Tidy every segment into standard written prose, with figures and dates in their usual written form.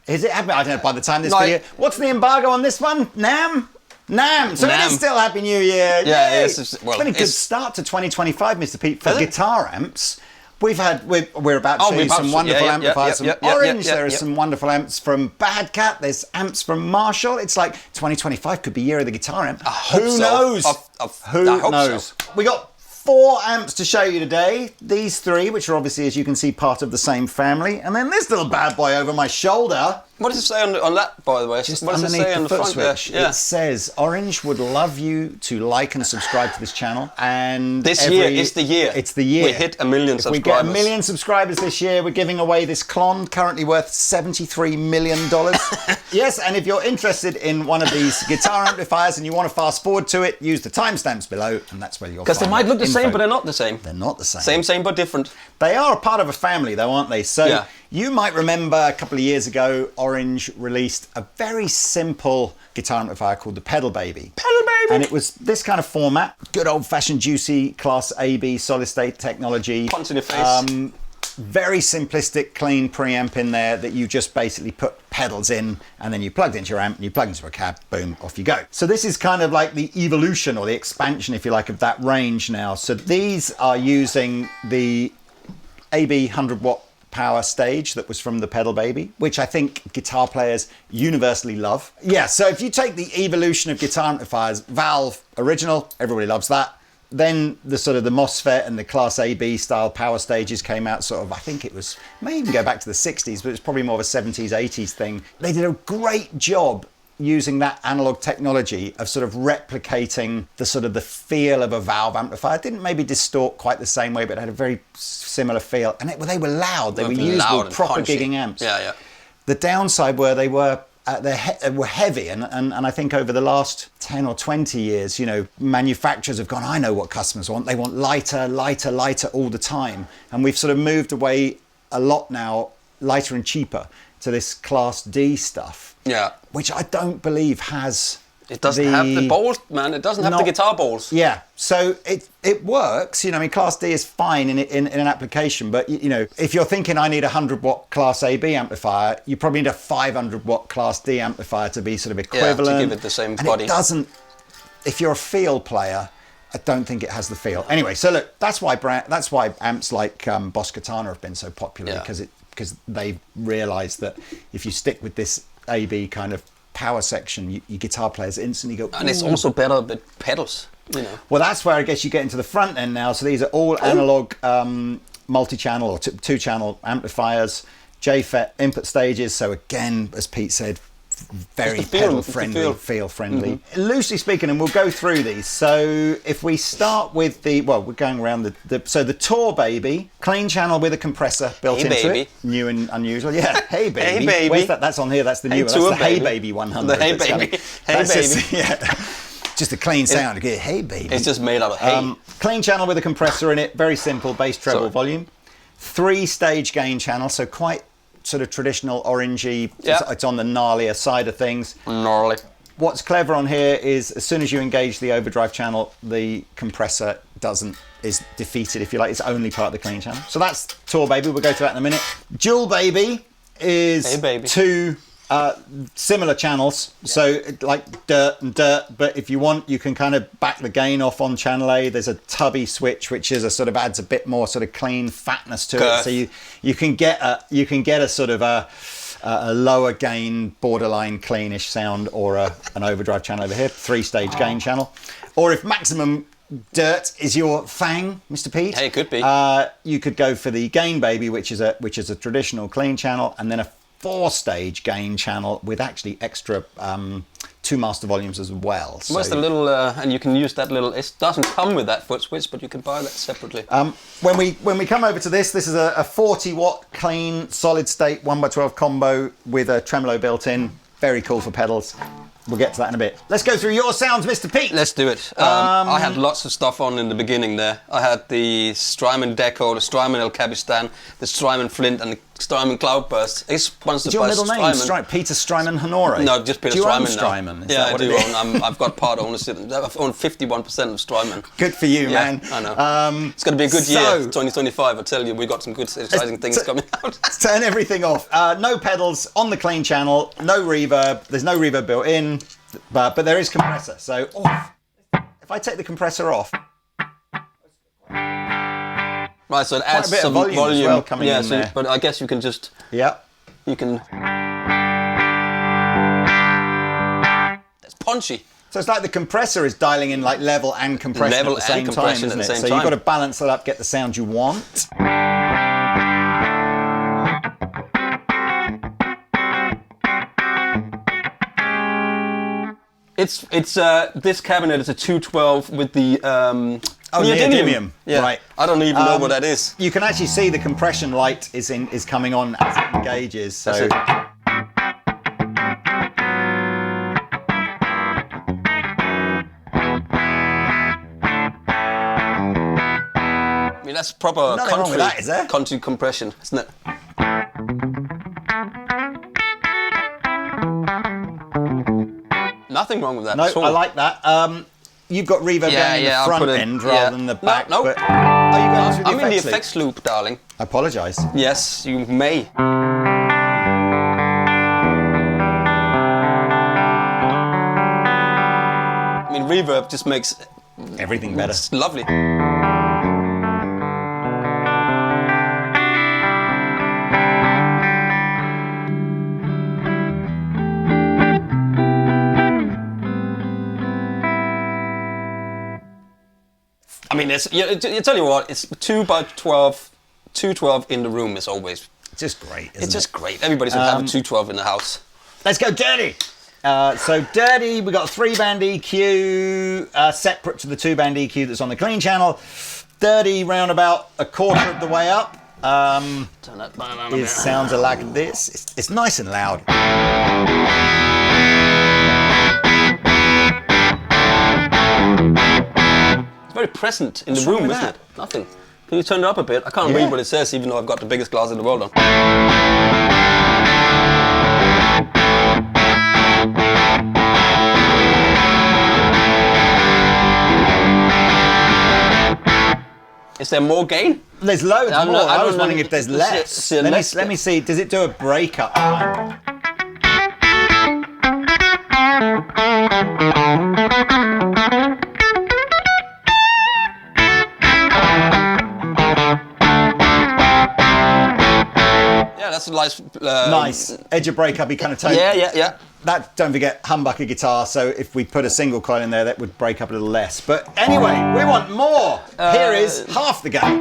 Is it? I don't know, by the time this video... What's the embargo on this one? NAMM? NAMM. So it is still Happy New Year. Yeah, it's been a good start to 2025, Mr. Pete, for guitar amps. We're about to show you some wonderful amplifiers from Orange. There are some wonderful amps from Bad Cat. There's amps from Marshall. It's like 2025 could be year of the guitar amp. Who knows? Who knows? We got 4 amps to show you today. These 3, which are obviously, as you can see, part of the same family. And then this little bad boy over my shoulder. What does it say on that, by the way? Just what does it say on the front switch? It says, Orange would love you to like and subscribe to this channel. And this year is the year. It's the year. We hit 1 million subscribers. If we get 1 million subscribers this year, we're giving away this Klon, currently worth $73 million. Yes, and if you're interested in one of these guitar amplifiers and you want to fast forward to it, use the timestamps below, and that's where you'll find because they might look the same, but they're not the same. They're not the same. Same, but different. They are a part of a family, though, aren't they? So you might remember a couple of years ago, Orange released a very simple guitar amplifier called the Pedal Baby. Pedal Baby! And it was this kind of format, good old-fashioned juicy Class AB solid-state technology. Punch in your face. Very simplistic, clean preamp in there that you just basically put pedals in and then you plugged into your amp and you plug into a cab, boom, off you go. So this is kind of like the evolution or the expansion, if you like, of that range now. So these are using the AB 100-watt power stage that was from the Pedal Baby, which I think guitar players universally love. Yeah, so if you take the evolution of guitar amplifiers, Valve original, everybody loves that. Then the sort of the MOSFET and the Class AB style power stages came out sort of, I think it was, may even go back to the 60s, but it's probably more of a 70s, 80s thing. They did a great job using that analog technology of sort of replicating the sort of the feel of a Valve amplifier. It didn't maybe distort quite the same way, but it had a very similar feel. And they were loud. They were usable, proper gigging amps. Yeah. The downside were they were heavy, and I think over the last 10 or 20 years, you know, manufacturers have gone, I know what customers want. They want lighter all the time. And we've sort of moved away a lot now, lighter and cheaper, to this Class D stuff. Yeah. Which I don't believe has... It doesn't have the balls, man. It doesn't have the guitar balls. Yeah. So it works. You know, I mean, Class D is fine in an application, but, you know, if you're thinking I need a 100-watt Class AB amplifier, you probably need a 500-watt Class D amplifier to be sort of equivalent. Yeah, to give it the same body. It doesn't... If you're a field player, I don't think it has the feel. Anyway, so look, that's why amps like Boss Katana have been so popular, because they've realised that if you stick with this AB kind of power section, your guitar players instantly go... And it's also better with pedals, you know. Well, that's where I guess you get into the front end now. So these are all analog multi-channel or two-channel amplifiers, JFET input stages. So again, as Pete said, very pedal-friendly, feel-friendly. Mm-hmm. Loosely speaking, and we'll go through these. So if we start with we're going around so the Tour Baby, clean channel with a compressor built into it. New and unusual. Yeah, Hey Baby. Hey Baby. Where's that? That's on here. That's the new one. That's the Hey Baby 100. The Hey Baby. Hey Baby. Just a clean sound. Hey Baby. It's just made out of hay. Clean channel with a compressor in it. Very simple bass treble volume. 3-stage gain channel. So quite sort of traditional orangey. It's on the gnarlier side of things. Gnarly. What's clever on here is as soon as you engage the overdrive channel, the compressor is defeated, if you like. It's only part of the clean channel. So that's Tour Baby. We'll go through that in a minute. Jewel Baby is two similar channels. So like dirt and dirt, but if you want, you can kind of back the gain off on channel A. There's a tubby switch, which is adds a bit more sort of clean fatness to it. So you can get a sort of a lower gain, borderline cleanish sound, or an overdrive channel over here, 3-stage gain channel. Or if maximum dirt is your thing, Mr. Pete. Hey, it could be. You could go for the Gain Baby, which is a traditional clean channel, and then a 4-stage gain channel with actually extra 2 master volumes as well. Where's the little, and you can use that little, it doesn't come with that foot switch, but you can buy that separately. When we come over to this is a 40-watt clean solid state 1x12 combo with a tremolo built in. Very cool for pedals. We'll get to that in a bit. Let's go through your sounds, Mr. Pete. Let's do it. I had lots of stuff on in the beginning there. I had the Strymon Deco, the Strymon El Capistan, the Strymon Flint, and the Strymon Cloudburst. It's sponsored Is your by middle name Strymon. Peter Strymon Honore? No, just Peter Do you own Strymon. Strymon? Is Yeah, that I what do it is? own. I've got part ownership. I've owned 51% of Strymon. Good for you, Yeah, man. I know. It's going to be a good year, 2025. I tell you, we've got some good, exciting things coming out. Turn everything off. No pedals on the clean channel. No reverb. There's no reverb built in, but there is compressor. So if I take the compressor off. Right, so it adds a bit some of volume as well coming in there. But I guess you can just... Yeah. You can... That's punchy. So it's like the compressor is dialing in like level and compression at the same time, isn't it? So you've got to balance it up, get the sound you want. It's this cabinet is a 212 with the neodymium. Yeah. Right. I don't even know what that is. You can actually see the compression light is coming on as it engages. So That's it. I mean, that's proper Nothing wrong with that, is there? country compression, isn't it? Nothing wrong with that. no, at all. I like that. You've got reverb down in the front end rather than the back. No, But are you going through the I'm in the effects loop? effects loop, darling. I apologise. Yes, you may. I mean, reverb just makes Everything better. it's lovely. I mean, it's, I tell you what, it's 212 in the room is always. Just great, isn't It's it? just great. Everybody should have a 212 in the house. Let's go dirty. So dirty, we got a 3-band EQ separate to the 2-band EQ that's on the clean channel. Dirty round about a quarter of the way up. Turn that down a bit. Sounds like this. It's nice and loud. It's very present in What's the wrong room, with isn't that? it? Nothing. Can you turn it up a bit? I can't Yeah. read what it says, even though I've got the biggest glass in the world on. Is there more gain? There's loads I don't more. know- I I don't was know. wondering if there's less. Is there Let less? me see. Does it do a breakup? Yeah, that's a nice. Nice. Edge of breakup, kind of tone. Yeah. That, don't forget, humbucker guitar, so if we put a single coil in there, that would break up a little less. But anyway, we want more. Here is half the game.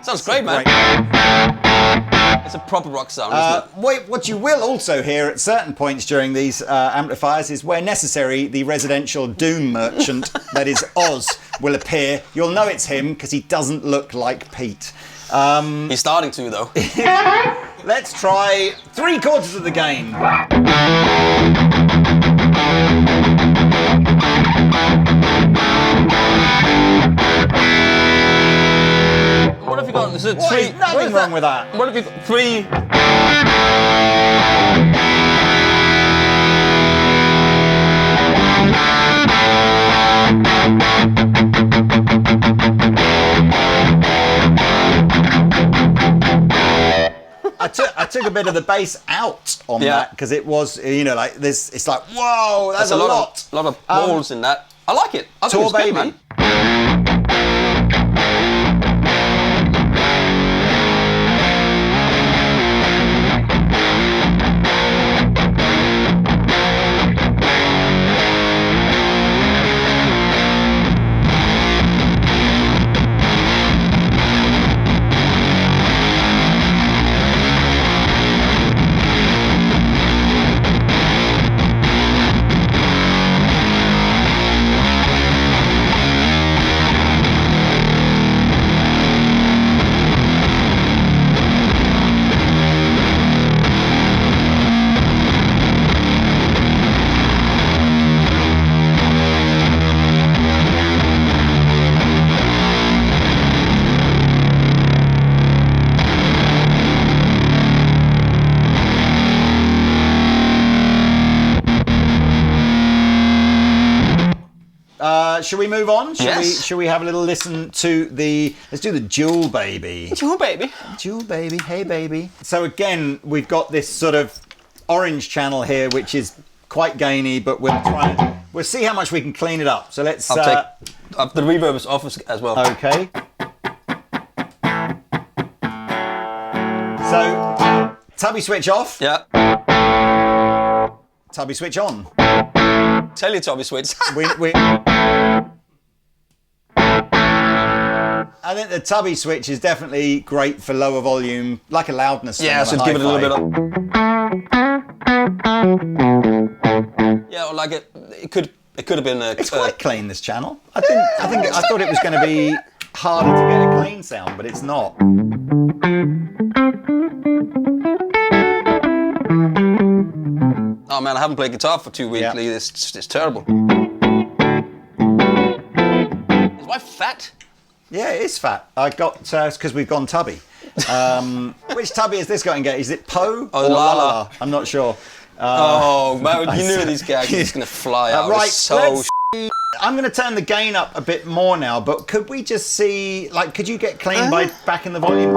Sounds great, man. It's a proper rock sound, isn't it? What you will also hear at certain points during these amplifiers is, where necessary, the residential doom merchant that is Oz will appear. You'll know it's him because he doesn't look like Pete. He's starting to, though. Let's try 3/4 of the game. What have you got? Is it What three? is nothing wrong with that? What have you got? 3. I took a bit of the bass out on Yeah. that because it was, like this. It's like, whoa, that's a lot lot. of balls in that. I like it. I think Tour it's good, Baby. man. Shall we move on? Yes. Shall we have a little listen to the... Let's do the Jewel Baby. Jewel Baby. Jewel Baby. Hey, baby. So again, we've got this sort of orange channel here, which is quite gainy, but we'll see how much we can clean it up. So let's... I'll take the reverb is off as well. Okay. So, tubby switch off. Yeah. Tubby switch on. Teletubby switch. I think the tubby switch is definitely great for lower volume, like a loudness thing. Yeah, so give it a little bit of... Yeah, or like it could have been a... It's quite clean, this channel. I thought it was going to be harder to get a clean sound, but it's not. Oh man, I haven't played guitar for 2 weeks. Yeah. It's terrible. Is my fat? Yeah, it is fat. I got it's because we've gone tubby. Which tubby is this going to get? Is it Poe or La La? I'm not sure. Oh man, you knew these guys are just going to fly out. Right, So I'm going to turn the gain up a bit more now, but could we just see, like, could you get clean by backing the volume?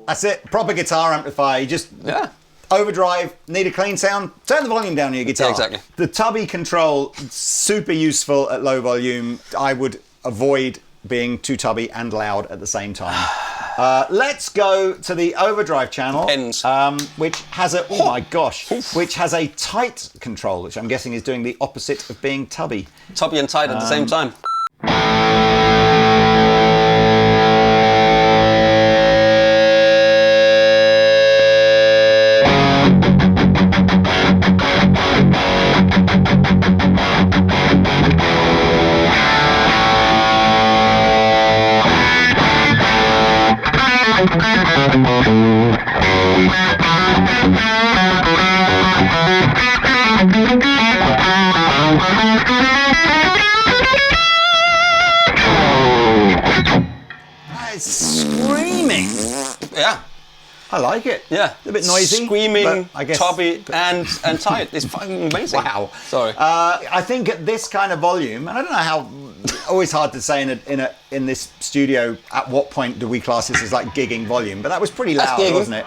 That's it, proper guitar amplifier. You just overdrive, need a clean sound, turn the volume down on your guitar. Yeah, exactly. The tubby control, super useful at low volume. I would avoid being too tubby and loud at the same time. Let's go to the overdrive channel, which has a, which has a tight control, which I'm guessing is doing the opposite of being tubby. Tubby and tight at the same time. It's screaming. Yeah. I like it. Yeah. A bit noisy. Screaming, I guess, tubby, and tight. It's fucking amazing. Wow. Sorry. I think at this kind of volume, and I don't know how. Always hard to say in this studio at what point do we class this as like gigging volume, but that was pretty loud, wasn't it?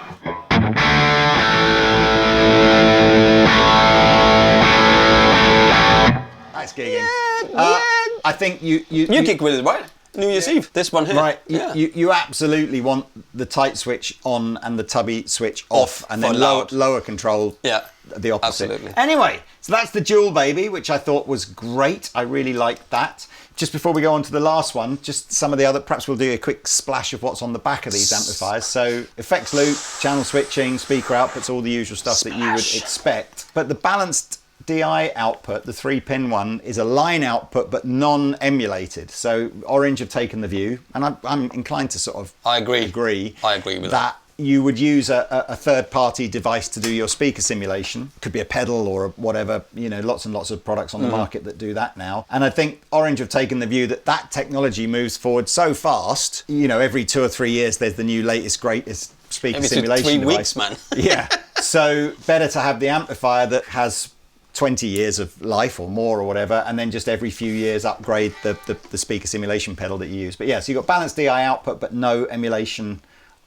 That's gigging. Yeah. I think you gig with it, right? New Year's Eve. This one here. Right. You absolutely want the tight switch on and the tubby switch off, and then lower control. Yeah. The opposite. Absolutely. Anyway, so that's the Jewel Baby, which I thought was great. I really liked that. Just before we go on to the last one, just some of the other, perhaps we'll do a quick splash of what's on the back of these amplifiers. So effects loop, channel switching, speaker outputs, all the usual stuff that you would expect. But the balanced DI output, the 3-pin one, is a line output but non-emulated. So Orange have taken the view, and I'm inclined to sort of agree. I agree with that. You would use a third-party device to do your speaker simulation. Could be a pedal or whatever, lots and lots of products on the market that do that now. And I think Orange have taken the view that that technology moves forward so fast. Every 2 or 3 years there's the new latest, greatest speaker simulation 3 device. weeks, man. Yeah. So better to have the amplifier that has 20 years of life or more or whatever, and then just every few years upgrade the speaker simulation pedal that you use. But yeah, so you've got balanced DI output but no emulation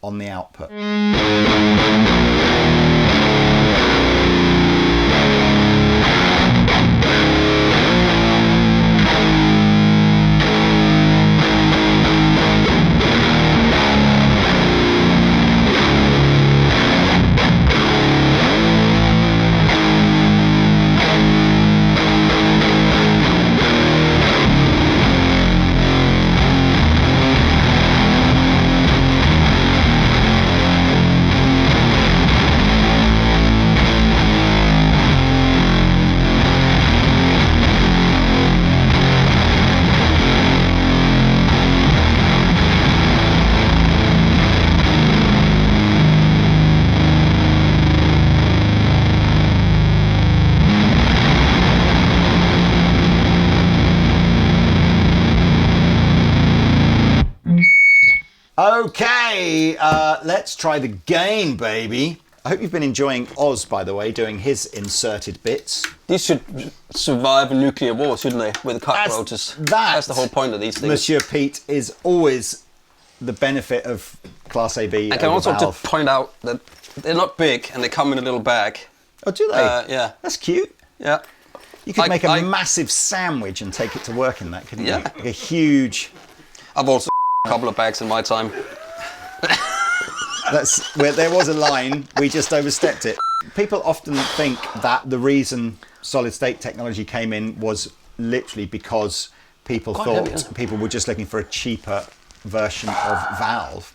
on the output. Okay, let's try the gain, baby. I hope you've been enjoying Oz, by the way, doing his inserted bits. These should survive a nuclear war, shouldn't they? With cockroaches. That's the whole point of these things. Monsieur Pete, is always the benefit of Class AB. I can also just point out that they're not big and they come in a little bag. Oh, do they? Yeah. That's cute. Yeah. You could make a massive sandwich and take it to work in that, couldn't you? Yeah. Like a huge... I've also a couple of bags in my time. That's where there was a line, we just overstepped it. People often think that the reason solid state technology came in was literally because people thought people were just looking for a cheaper version of Valve.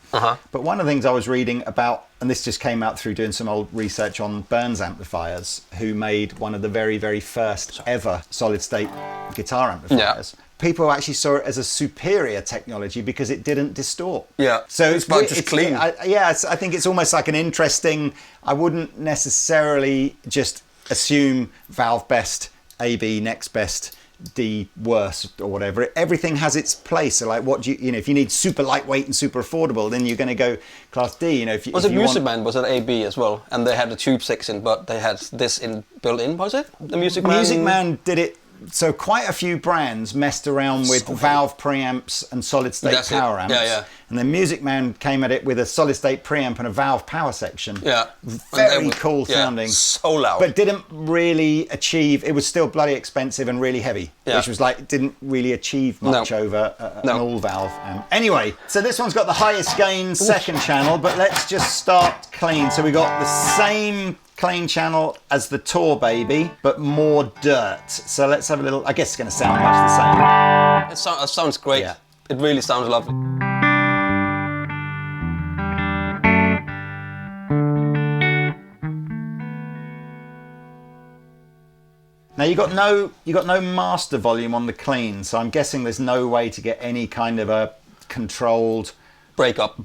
But one of the things I was reading about, and this just came out through doing some old research on Burns amplifiers, who made one of the very, very first ever solid state guitar amplifiers. People actually saw it as a superior technology because it didn't distort. Yeah, so it's just clean. I think it's almost like an interesting. I wouldn't necessarily just assume Valve best, AB next best, D worst or whatever. Everything has its place. So like, what do you know? If you need super lightweight and super affordable, then you're going to go Class D. You know, if was it Music Man? Was it AB as well? And they had the tube section, but they had this built in. Was it the Music Man? Music Man did it. So quite a few brands messed around with Valve preamps and solid state power amps. And then Music Man came at it with a solid state preamp and a Valve power section. Very cool sounding. So loud. But didn't really achieve, it was still bloody expensive and really heavy. Which was like, didn't really achieve much over an all Valve amp. Anyway, so this one's got the highest gain second channel, but let's just start clean. So we got the same clean channel as the Tour Baby, but more dirt. So let's have a little, I guess it's going to sound much the same. It sounds great. Yeah. It really sounds lovely. Now you got no master volume on the clean, so I'm guessing there's no way to get any kind of a controlled breakup.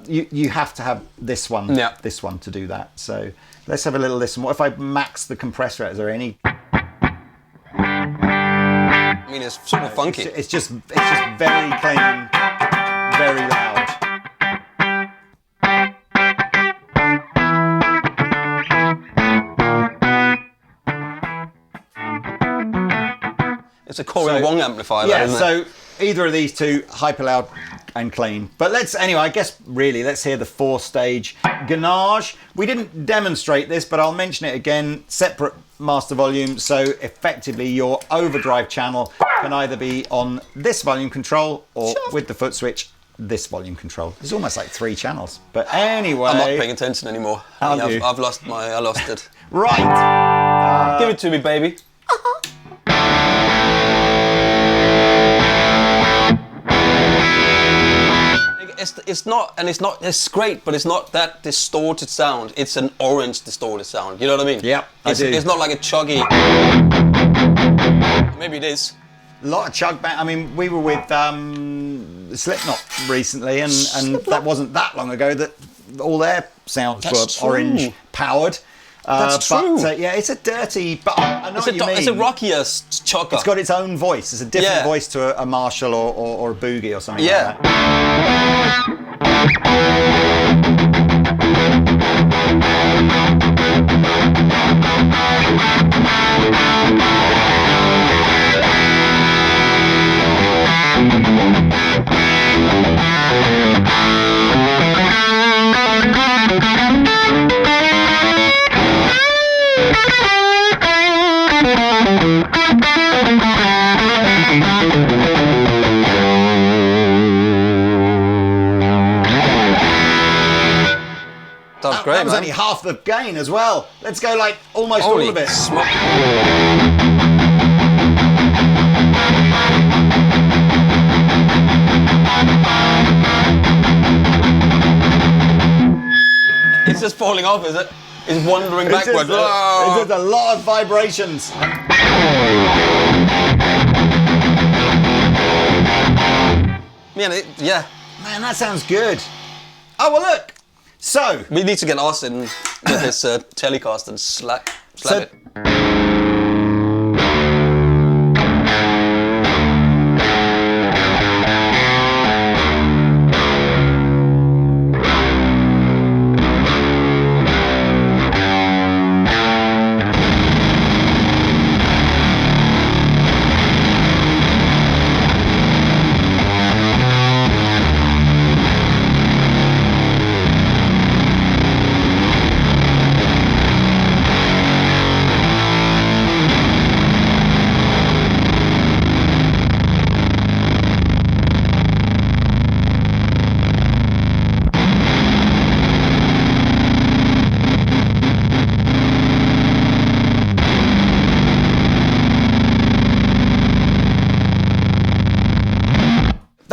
You have to have this one to do that. So let's have a little listen. What if I max the compressor? Is there any? I mean, it's super funky. It's just very clean, very loud. It's a Corey Wong amplifier, isn't it? So either of these two, hyper loud and clean. But I guess really, let's hear the 4-stage Ganache. We didn't demonstrate this, but I'll mention it again. Separate master volume, so effectively your overdrive channel can either be on this volume control or with the foot switch, this volume control. It's almost like 3 channels. But anyway, I'm not paying attention anymore. I've lost it. Right. Give it to me, baby. It's great, but it's not that distorted sound. It's an orange distorted sound. You know what I mean? Yep, I do. It's not like a chuggy. Maybe it is. A lot of chug band. I mean, we were with Slipknot recently, and that wasn't that long ago that all their sounds were orange powered. That's true. But it's a dirty. But I know what you mean. It's a rockier chugger. It's got its own voice. It's a different voice to a Marshall or a Boogie or something like that. That was only half the gain as well. Let's go like almost all of it. It's just falling off, is it? It's wandering backwards. It's just a lot of vibrations. Man, that sounds good. Oh, well, look. So we need to get Austin with his Telecaster and slap it.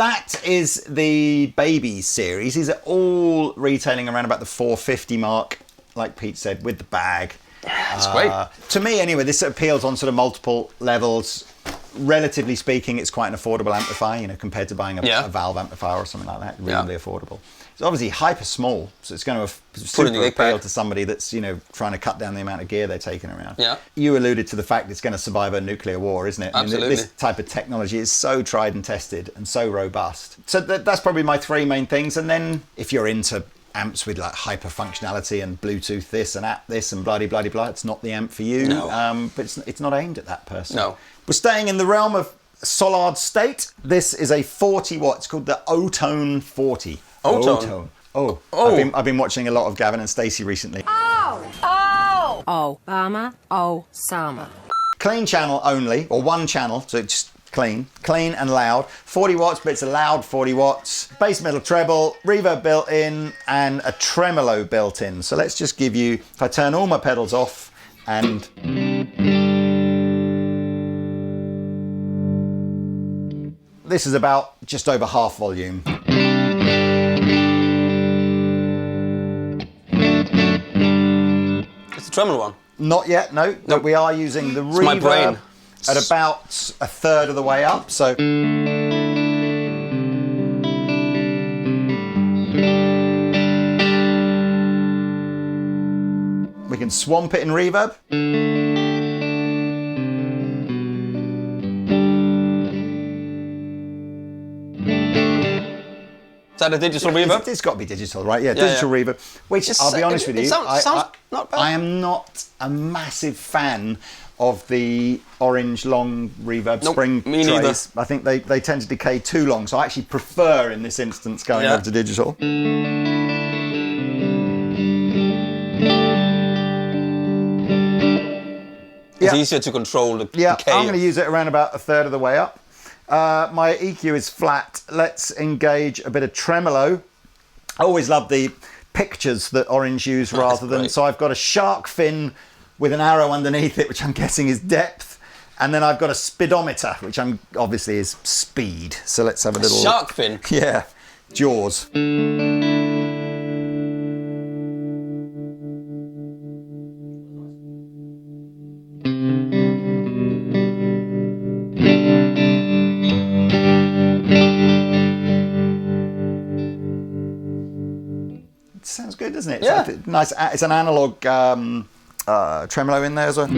that is the baby series. These are all retailing around about the 450 mark, like Pete said, with the bag. That's great. To me, anyway, this appeals on sort of multiple levels. Relatively speaking, it's quite an affordable amplifier, you know, compared to buying a valve amplifier or something like that. Reasonably affordable. It's obviously hyper small, so it's going to super appeal to somebody that's, you know, trying to cut down the amount of gear they're taking around. Yeah. You alluded to the fact it's going to survive a nuclear war, isn't it? Absolutely. I mean, this type of technology is so tried and tested and so robust. So that's probably my three main things. And then if you're into amps with like hyper functionality and Bluetooth this and app this and blah-de-blah-de-blah, it's not the amp for you. No. But it's not aimed at that person. No. We're staying in the realm of solid state. This is a 40 watt. It's called the O-Tone 40. O-Tone. Oh. I've been watching a lot of Gavin and Stacey recently. Oh, Bama. Oh, Sama. Clean channel only, or one channel, so it's just clean and loud. 40 watts, but it's a loud 40 watts. Bass, middle, treble, reverb built in, and a tremolo built in. So let's just give you, if I turn all my pedals off and... This is about just over half volume. It's the tremolo one. Not yet, no. But we are using the reverb my brain. At about a third of the way up. So we can swamp it in reverb. Is that a digital reverb? It's got to be digital, right? Yeah, digital reverb. Which, I'll be honest with you, sounds not bad. I am not a massive fan of the orange long reverb spring me neither. trays. I think they tend to decay too long, so I actually prefer, in this instance, going over to digital. It's easier to control the decay. I'm going to use it around about a third of the way up. My EQ is flat. Let's engage a bit of tremolo. I always love the pictures that Orange use rather than... So I've got a shark fin with an arrow underneath it, which I'm guessing is depth. And then I've got a speedometer, which obviously is speed. So let's have a little... Shark fin? Yeah. Jaws. Sounds good, doesn't it? Yeah. It's like nice. It's an analog tremolo in there as well.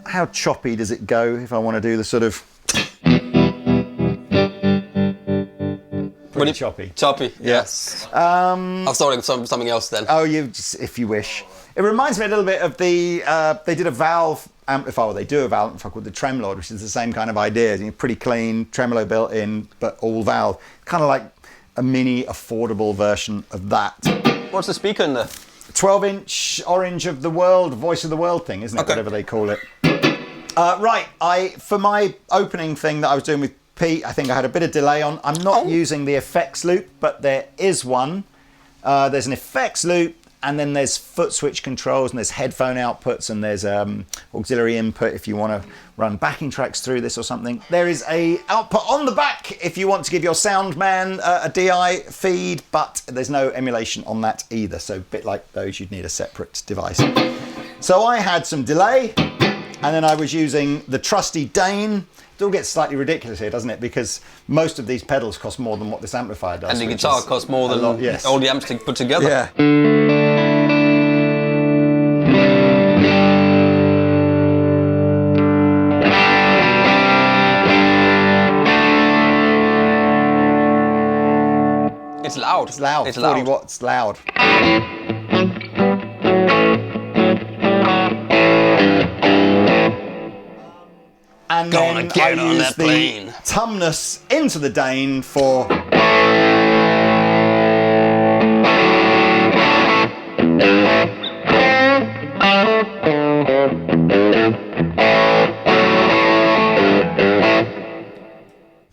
How choppy does it go if I want to do the sort of... Pretty choppy. Choppy, yes. I was throwing something else then. Oh, if you wish. It reminds me a little bit of the... they did a valve amplifier, or they do a valve amplifier called the Tremlord, which is the same kind of idea. You know, pretty clean, tremolo built in, but all valve. Kind of like a mini affordable version of that. What's the speaker in there? 12-inch Orange of the World, Voice of the World thing, isn't it? Okay. Whatever they call it. Right, for my opening thing that I was doing with Pete, I think I had a bit of delay on. I'm not using the effects loop, but there is one. There's an effects loop, and then there's foot switch controls, and there's headphone outputs, and there's auxiliary input if you want to run backing tracks through this or something. There is a output on the back if you want to give your sound man a DI feed, but there's no emulation on that either. So a bit like those, you'd need a separate device. So I had some delay, and then I was using the trusty Dane. It all gets slightly ridiculous here, doesn't it? Because most of these pedals cost more than what this amplifier does. And the guitar costs more than all the amps put together. Yeah. It's loud. It's loud. It's 40 loud. watts loud. And Gonna then get I on use that the plane. tumnus into the Dane for...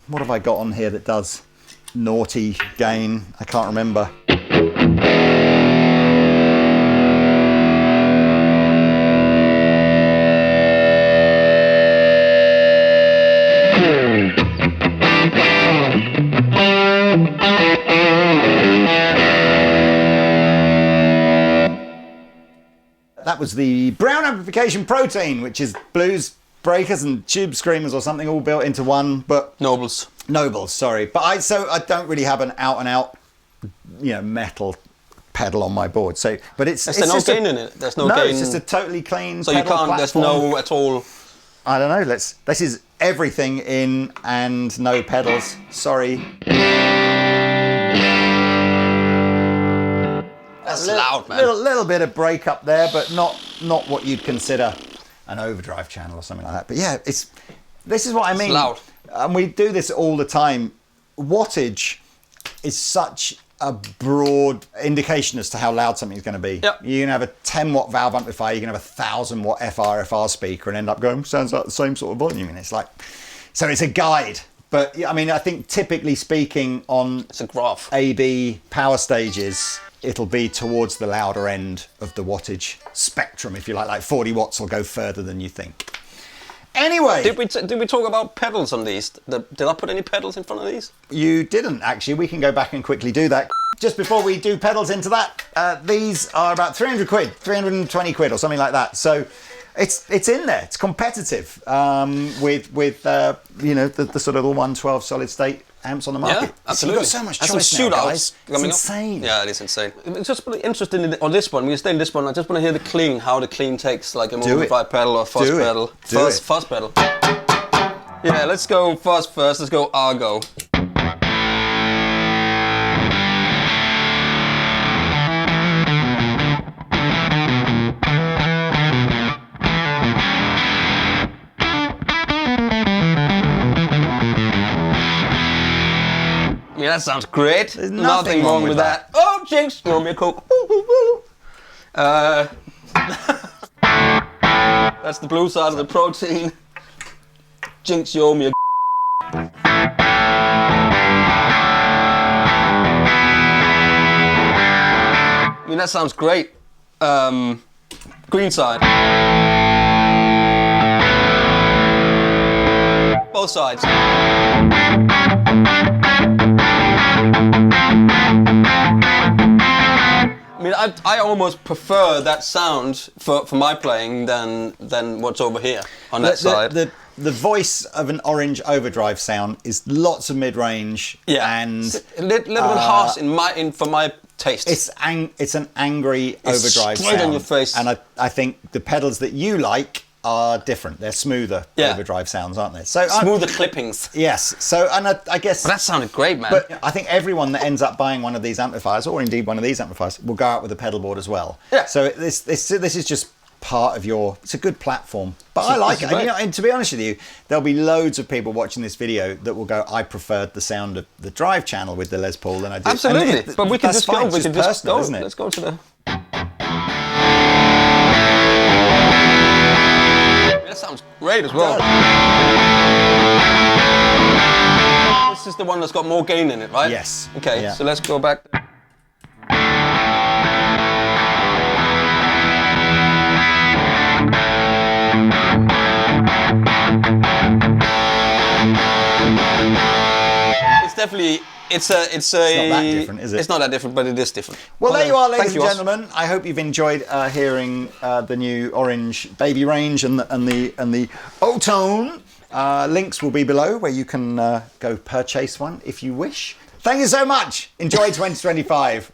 What have I got on here that does naughty gain? I can't remember. That was the Brown Amplification Protein, which is blues breakers and tube screamers or something all built into one, but Nobles, sorry. But I don't really have an out and out, metal pedal on my board. So, but it's no gain in it. There's no gain. It's just a totally clean. So you can't. Platform. There's no at all. I don't know. This is everything in and no pedals. Sorry. That's loud, man. Little bit of break up there, but not what you'd consider an overdrive channel or something like that. But yeah, this is what I mean. It's loud. And we do this all the time. Wattage is such a broad indication as to how loud something's going to be. Yep. You can have a 10 watt valve amplifier, you can have a 1,000 watt FR speaker and end up going, sounds like the same sort of volume. And it's like, so it's a guide. But I mean, I think typically speaking on It's a graph. AB power stages, it'll be towards the louder end of the wattage spectrum, if you like 40 watts will go further than you think. Anyway, Did we talk about pedals on these? Did I put any pedals in front of these? you didn't actually. We can go back and quickly do that. Just before we do pedals into that, these are about 300 quid, 320 quid or something like that. So it's in there. It's competitive with the sort of the 112 solid state amps on the market. Yeah, absolutely. So you've got so much And choice some now, shootouts guys. It's coming up. insane. Yeah, it is insane. It's just really interesting on this one. We stay in this one. I just want to hear the clean, how the clean takes like a modified pedal or fuzz pedal. Fuzz pedal. Yeah, let's go fuzz first. Let's go Argo. Yeah, that sounds great. There's nothing wrong with that. Oh, jinx! You want me a Coke? That's the blue side of the protein. Jinx, you owe me a I mean, that sounds great. Green side. Both sides. I mean, I almost prefer that sound for my playing than what's over here on that side. The voice of an orange overdrive sound is lots of mid-range and a little bit harsh for my taste. It's an angry overdrive straight sound. on your face. And I think the pedals that you like are different. They're smoother overdrive sounds, aren't they? So smoother clippings. Yes. So I guess that sounded great, man. But I think everyone that ends up buying one of these amplifiers, or indeed one of these amplifiers, will go out with a pedal board as well. Yeah. So this is just part of it's a good platform. But I like it. And to be honest with you, there'll be loads of people watching this video that will go, I preferred the sound of the drive channel with the Les Paul than I did. Absolutely. But we can just go. We can just go. Isn't it? Let's go to the. That sounds great as well. This is the one that's got more gain in it, right? Yes. Okay, Yeah. so let's go back. It's definitely it's not that different, is it? It's not that different, but it is different. Well, there you are, ladies and Oz. gentlemen. I hope you've enjoyed hearing the new orange baby range and the O-tone. Links will be below where you can go purchase one if you wish. Thank you so much. Enjoy 2025.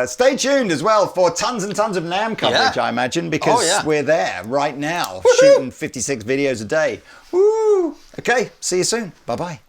Stay tuned as well for tons and tons of NAMM coverage, I imagine, because we're there right now, shooting 56 videos a day. Woo! Okay, see you soon. Bye-bye.